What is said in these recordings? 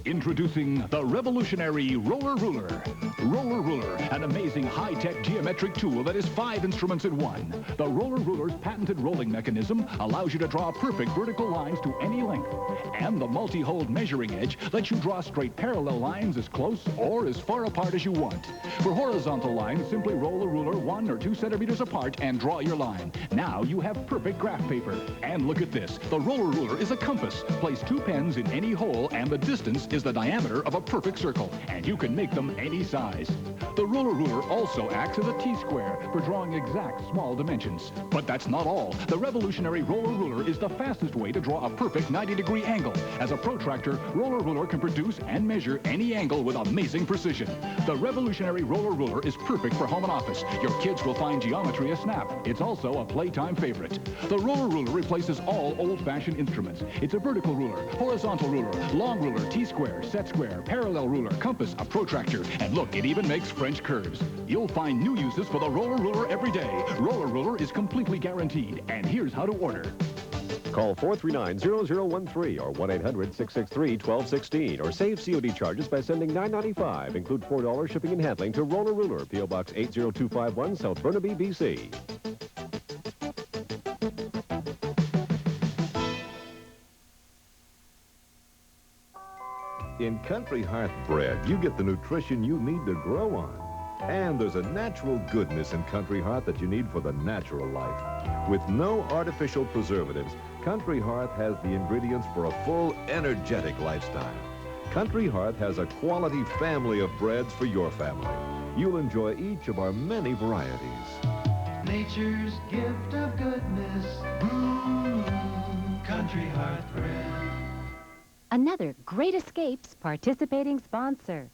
Introducing the revolutionary Roller Ruler. Roller Ruler, an amazing high-tech geometric tool that is 5 instruments in one. The Roller Ruler's patented rolling mechanism allows you to draw perfect vertical lines to any length. And the multi-hold measuring edge lets you draw straight parallel lines as close or as far apart as you want. For horizontal lines, simply roll the ruler 1 or 2 centimeters apart and draw your line. Now you have perfect graph paper. And look at this. The Roller Ruler is a compass. Place 2 pens in any hole and the distance is the diameter of a perfect circle, and you can make them any size. The Roller Ruler also acts as a T-square for drawing exact small dimensions. But that's not all. The revolutionary Roller Ruler is the fastest way to draw a perfect 90-degree angle. As a protractor, Roller Ruler can produce and measure any angle with amazing precision. The revolutionary Roller Ruler is perfect for home and office. Your kids will find geometry a snap. It's also a playtime favorite. The Roller Ruler replaces all old-fashioned instruments. It's a vertical ruler, horizontal ruler, long ruler, T-square, set square, parallel ruler, compass, a protractor, and look, it even makes French curves. You'll find new uses for the Roller Ruler every day. Roller Ruler is completely guaranteed, and here's how to order. Call 439-0013 or 1-800-663-1216 or save COD charges by sending $9.95. Include $4 shipping and handling to Roller Ruler, P.O. Box 80251, South Burnaby, BC. In Country Hearth bread, you get the nutrition you need to grow on. And there's a natural goodness in Country Hearth that you need for the natural life. With no artificial preservatives, Country Hearth has the ingredients for a full, energetic lifestyle. Country Hearth has a quality family of breads for your family. You'll enjoy each of our many varieties. Nature's gift of goodness, Country Hearth bread. Another Great Escapes participating sponsor.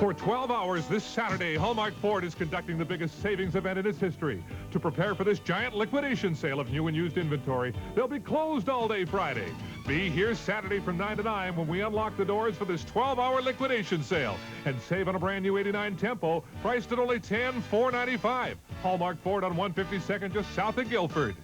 For 12 hours this Saturday, Hallmark Ford is conducting the biggest savings event in its history. To prepare for this giant liquidation sale of new and used inventory, they'll be closed all day Friday. Be here Saturday from 9 to 9 when we unlock the doors for this 12-hour liquidation sale and save on a brand new 89 Tempo priced at only $10,495. Hallmark Ford on 152nd just south of Guilford.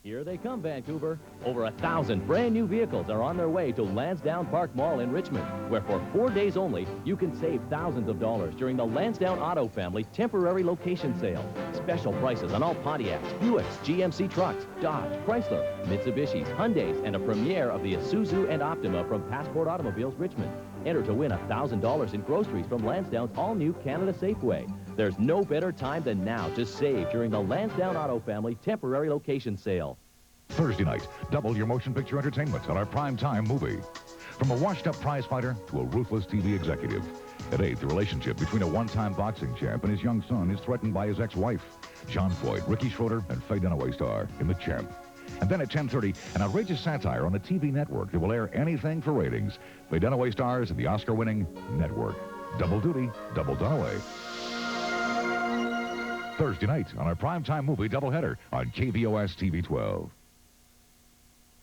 Here they come, Vancouver. Over 1,000 brand new vehicles are on their way to Lansdowne Park Mall in Richmond, where for 4 days only, you can save thousands of dollars during the Lansdowne Auto Family temporary location sale. Special prices on all Pontiacs, Buicks, GMC trucks, Dodge, Chrysler, Mitsubishis, Hyundais, and a premiere of the Isuzu and Optima from Passport Automobiles Richmond. Enter to win $1,000 in groceries from Lansdowne's all-new Canada Safeway. There's no better time than now to save during the Lansdowne Auto Family temporary location sale. Thursday night, double your motion picture entertainment on our primetime movie. From a washed-up prize fighter to a ruthless TV executive. At 8, the relationship between a one-time boxing champ and his young son is threatened by his ex-wife. John Floyd, Ricky Schroeder, and Faye Dunaway star in The Champ. And then at 10:30, an outrageous satire on the TV network that will air anything for ratings. Faye Dunaway stars in the Oscar-winning Network. Double duty, double Dunaway. Thursday night on our primetime movie doubleheader on KVOS TV 12.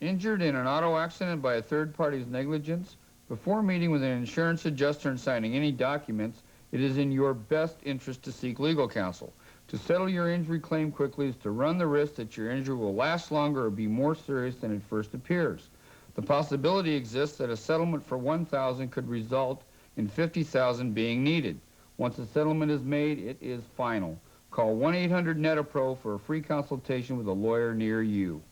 Injured in an auto accident by a third party's negligence? Before meeting with an insurance adjuster and signing any documents, it is in your best interest to seek legal counsel. To settle your injury claim quickly is to run the risk that your injury will last longer or be more serious than it first appears. The possibility exists that a settlement for $1,000 could result in $50,000 being needed. Once a settlement is made, it is final. Call 1-800-NETAPRO for a free consultation with a lawyer near you.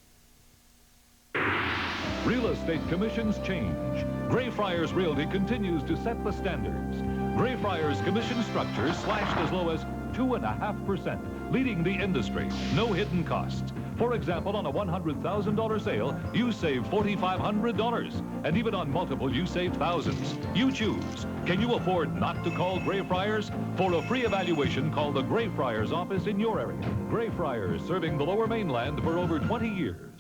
Real estate commissions change. Greyfriars Realty continues to set the standards. Greyfriars commission structure slashed as low as 2.5%, leading the industry. No hidden costs. For example, on a $100,000 sale, you save $4,500. And even on multiple, you save thousands. You choose. Can you afford not to call Greyfriars? For a free evaluation, call the Greyfriars office in your area. Greyfriars, serving the Lower Mainland for over 20 years.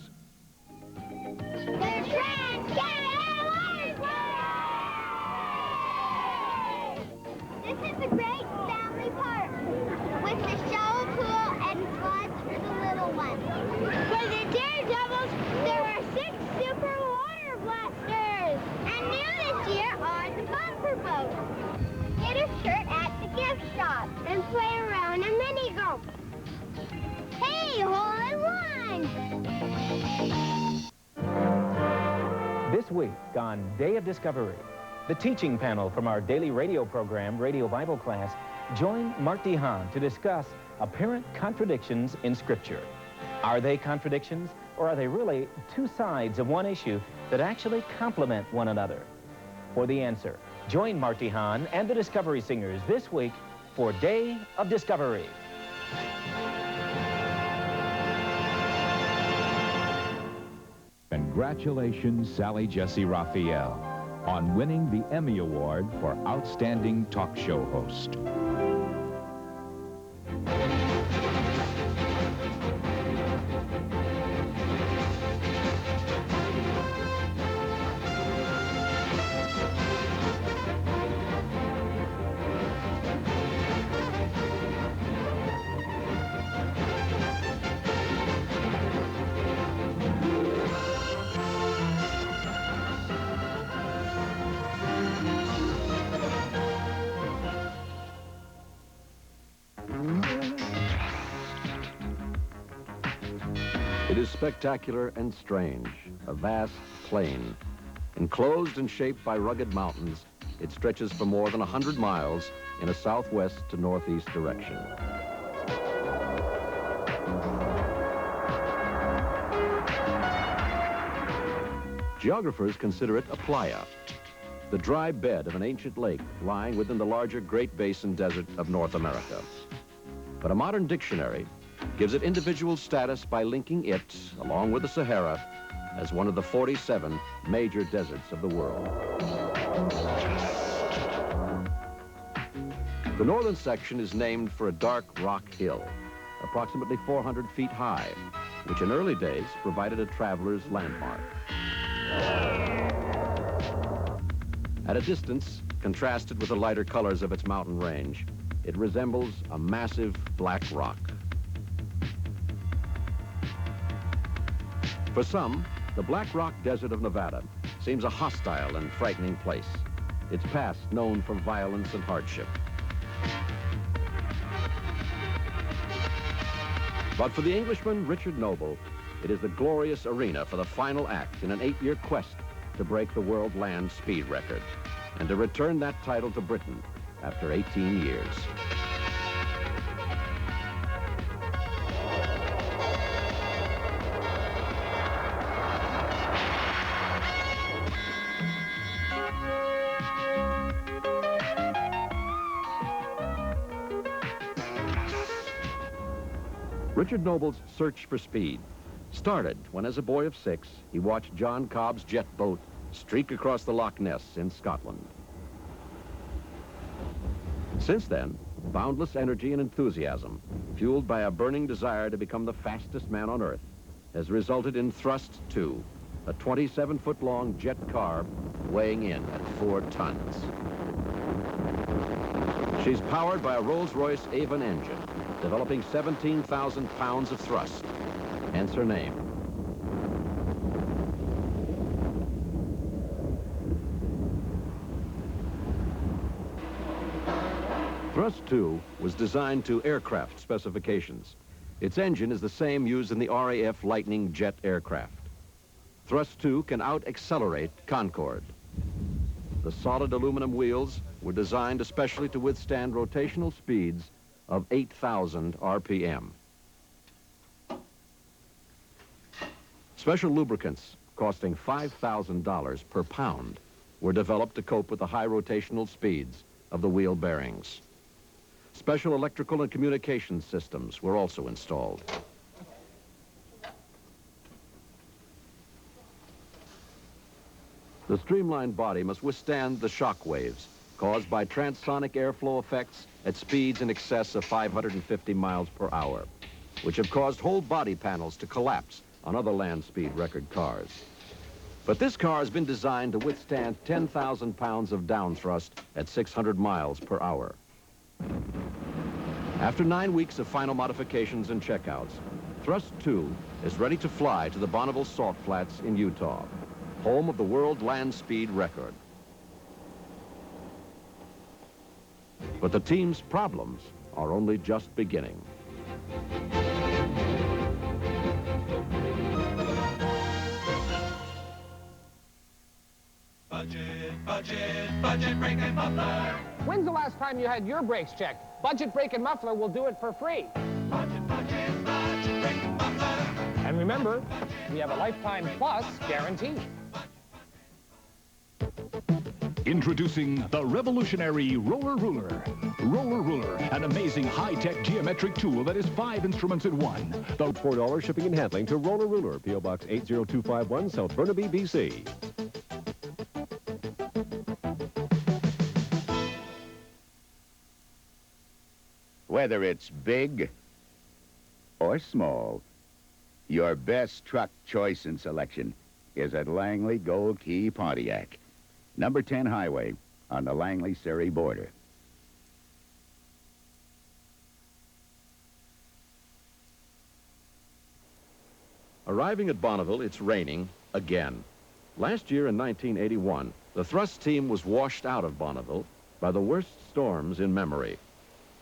This is a great family park with the show pool and slides for the little ones. For the Daredevils, there are 6 super water blasters. And new this year are the bumper boats. Get a shirt at the gift shop and play around a mini golf. week on Day of Discovery, the teaching panel from our daily radio program, Radio Bible Class, join Mark DeHaan to discuss apparent contradictions in Scripture. Are they contradictions, or are they really two sides of one issue that actually complement one another? For the answer, join Mark DeHaan and the Discovery Singers this week for Day of Discovery. Congratulations, Sally Jesse Raphael, on winning the Emmy Award for Outstanding Talk Show Host. It is spectacular and strange, a vast plain. Enclosed and shaped by rugged mountains, it stretches for more than 100 miles in a southwest to northeast direction. Geographers consider it a playa, the dry bed of an ancient lake lying within the larger Great Basin Desert of North America. But a modern dictionary gives it individual status by linking it, along with the Sahara, as one of the 47 major deserts of the world. The northern section is named for a dark rock hill, approximately 400 feet high, which in early days provided a traveler's landmark. At a distance, contrasted with the lighter colors of its mountain range, it resembles a massive black rock. For some, the Black Rock Desert of Nevada seems a hostile and frightening place, its past known for violence and hardship. But for the Englishman Richard Noble, it is the glorious arena for the final act in an 8-year quest to break the world land speed record and to return that title to Britain after 18 years. Richard Noble's search for speed started when, as a boy of 6, he watched John Cobb's jet boat streak across the Loch Ness in Scotland. Since then, boundless energy and enthusiasm, fueled by a burning desire to become the fastest man on Earth, has resulted in Thrust 2, a 27-foot-long jet car weighing in at 4 tons. She's powered by a Rolls-Royce Avon engine, developing 17,000 pounds of thrust, hence her name. Thrust 2 was designed to aircraft specifications. Its engine is the same used in the RAF Lightning jet aircraft. Thrust 2 can out-accelerate Concorde. The solid aluminum wheels were designed especially to withstand rotational speeds of 8,000 RPM. Special lubricants costing $5,000 per pound were developed to cope with the high rotational speeds of the wheel bearings. Special electrical and communication systems were also installed. The streamlined body must withstand the shock waves caused by transonic airflow effects at speeds in excess of 550 miles per hour, which have caused whole body panels to collapse on other land speed record cars. But this car has been designed to withstand 10,000 pounds of downthrust at 600 miles per hour. After 9 weeks of final modifications and checkouts, Thrust 2 is ready to fly to the Bonneville Salt Flats in Utah, home of the world land speed record. But the team's problems are only just beginning. Budget brake and muffler. When's the last time you had your brakes checked? Budget Brake and Muffler will do it for free. Budget brake and muffler. And remember, we have a lifetime plus guarantee. Introducing the revolutionary Roller Ruler. Roller Ruler, an amazing high-tech geometric tool that is 5 instruments in one. The $4 shipping and handling to Roller Ruler, P.O. Box 80251, South Burnaby, B.C. Whether it's big or small, your best truck choice and selection is at Langley Gold Key Pontiac, number 10 Highway on the Langley-Surrey border. Arriving at Bonneville, it's raining again. Last year in 1981, the thrust team was washed out of Bonneville by the worst storms in memory.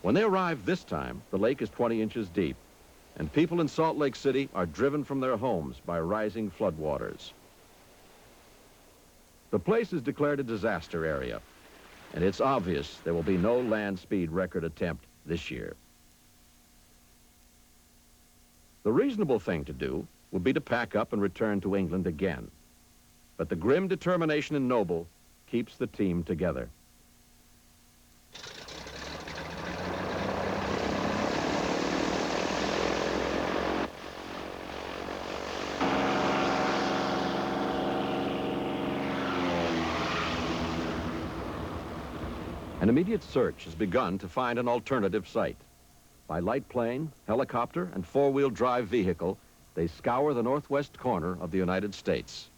When they arrived this time, the lake is 20 inches deep, and people in Salt Lake City are driven from their homes by rising floodwaters. The place is declared a disaster area, and it's obvious there will be no land speed record attempt this year. The reasonable thing to do would be to pack up and return to England again. But the grim determination in Noble keeps the team together. An immediate search has begun to find an alternative site. By light plane, helicopter, and four-wheel drive vehicle, they scour the northwest corner of the United States.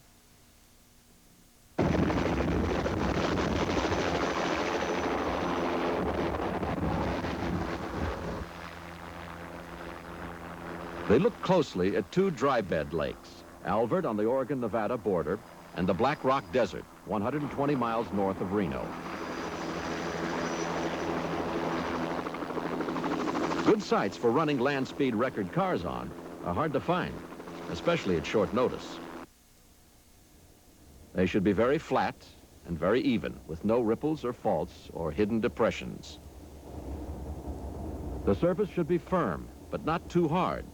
They look closely at two dry bed lakes, Alvord on the Oregon-Nevada border and the Black Rock Desert, 120 miles north of Reno. Good sites for running land speed record cars on are hard to find, especially at short notice. They should be very flat and very even, with no ripples or faults or hidden depressions. The surface should be firm, but not too hard,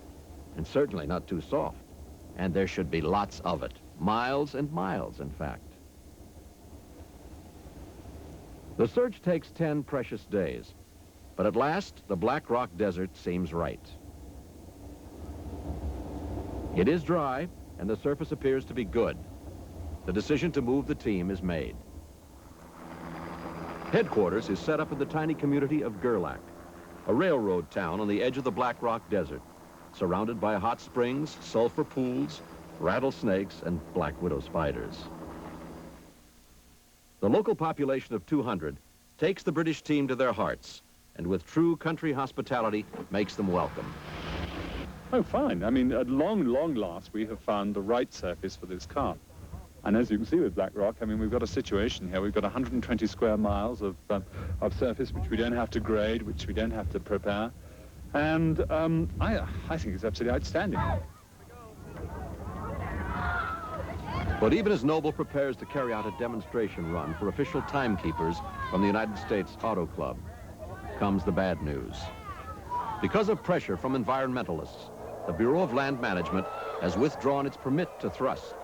and certainly not too soft. And there should be lots of it, miles and miles, in fact. The search takes 10 precious days, but at last, the Black Rock Desert seems right. It is dry, and the surface appears to be good. The decision to move the team is made. Headquarters is set up in the tiny community of Gerlach, a railroad town on the edge of the Black Rock Desert, surrounded by hot springs, sulfur pools, rattlesnakes, and black widow spiders. The local population of 200 takes the British team to their hearts, and with true country hospitality makes them welcome. Oh, fine. I mean, at long last, we have found the right surface for this car. And as you can see with Black Rock, I mean, we've got a situation here. We've got 120 square miles of surface which we don't have to grade, which we don't have to prepare. And I think it's absolutely outstanding. But even as Noble prepares to carry out a demonstration run for official timekeepers from the United States Auto Club, comes the bad news. Because of pressure from environmentalists, the Bureau of Land Management has withdrawn its permit to thrust,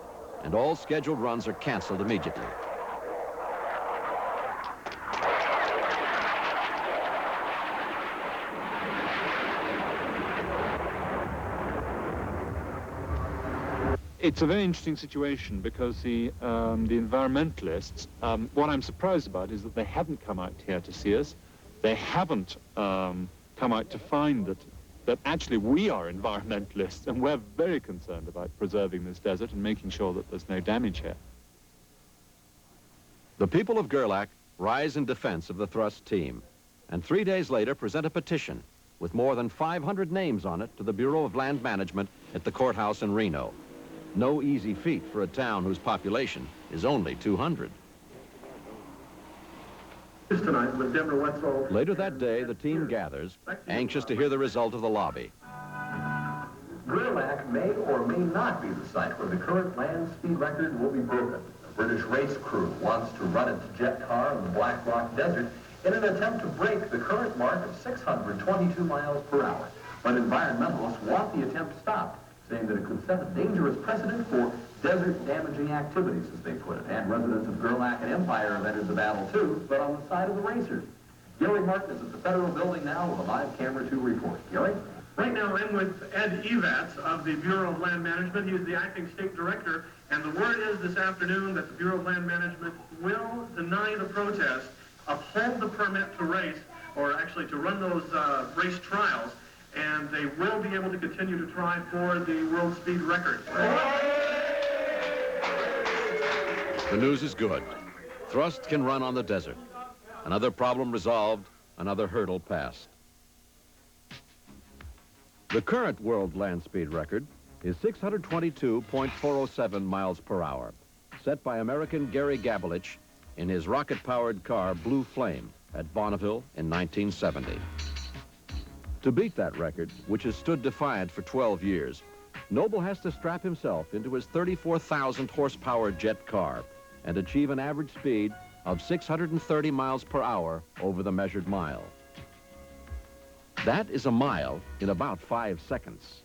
and all scheduled runs are canceled immediately. It's a very interesting situation because the environmentalists, what I'm surprised about is that they haven't come out here to see us. They haven't come out to find that actually we are environmentalists and we're very concerned about preserving this desert and making sure that there's no damage here. The people of Gerlach rise in defense of the thrust team, and 3 days later present a petition with more than 500 names on it to the Bureau of Land Management at the courthouse in Reno. No easy feat for a town whose population is only 200. Tonight with Deborah Wetzel. Later that day, the team gathers, anxious to hear the result of the lobby. Gerlach may or may not be the site where the current land speed record will be broken. British race crew wants to run its jet car in the Black Rock Desert in an attempt to break the current mark of 622 miles per hour. But environmentalists want the attempt stopped, saying that it could set a dangerous precedent for desert-damaging activities, as they put it. And residents of Gerlach and Empire have entered the battle, too, but on the side of the racers. Gary Martin is at the Federal Building now with a live Camera 2 report. Gary? Right now, I'm with Ed Evatz of the Bureau of Land Management. He is the acting state director, and the word is this afternoon that the Bureau of Land Management will deny the protest, uphold the permit to race, or actually to run those race trials, and they will be able to continue to try for the world speed record. The news is good. Thrust can run on the desert. Another problem resolved, another hurdle passed. The current world land speed record is 622.407 miles per hour, set by American Gary Gabelich in his rocket-powered car Blue Flame at Bonneville in 1970. To beat that record, which has stood defiant for 12 years, Noble has to strap himself into his 34,000 horsepower jet car and achieve an average speed of 630 miles per hour over the measured mile. That is a mile in about 5 seconds.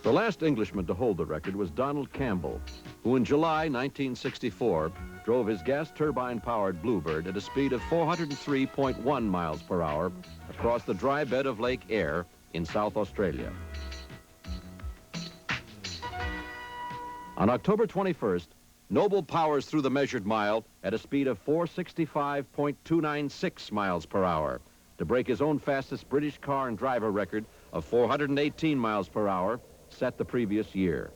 The last Englishman to hold the record was Donald Campbell, who in July 1964 drove his gas turbine-powered Bluebird at a speed of 403.1 miles per hour across the dry bed of Lake Eyre in South Australia. On October 21st, Noble powers through the measured mile at a speed of 465.296 miles per hour to break his own fastest British car and driver record of 418 miles per hour set the previous year.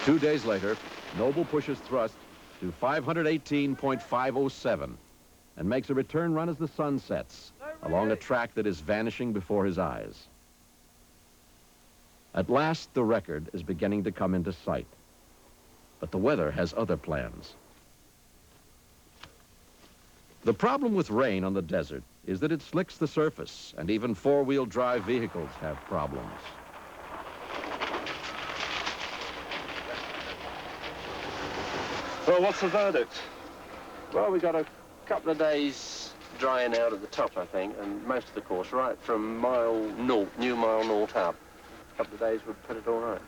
Two days later, Noble pushes thrust to 518.507 and makes a return run as the sun sets along a track that is vanishing before his eyes. At last, the record is beginning to come into sight. But the weather has other plans. The problem with rain on the desert is that it slicks the surface, and even four-wheel drive vehicles have problems. Well, what's the verdict? Well, we got a couple of days drying out at the top, I think, and most of the course, right from mile naught, new mile naught up. A couple of days would put it all right.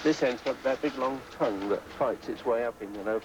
This end's got that big long tongue that fights its way up in, you know,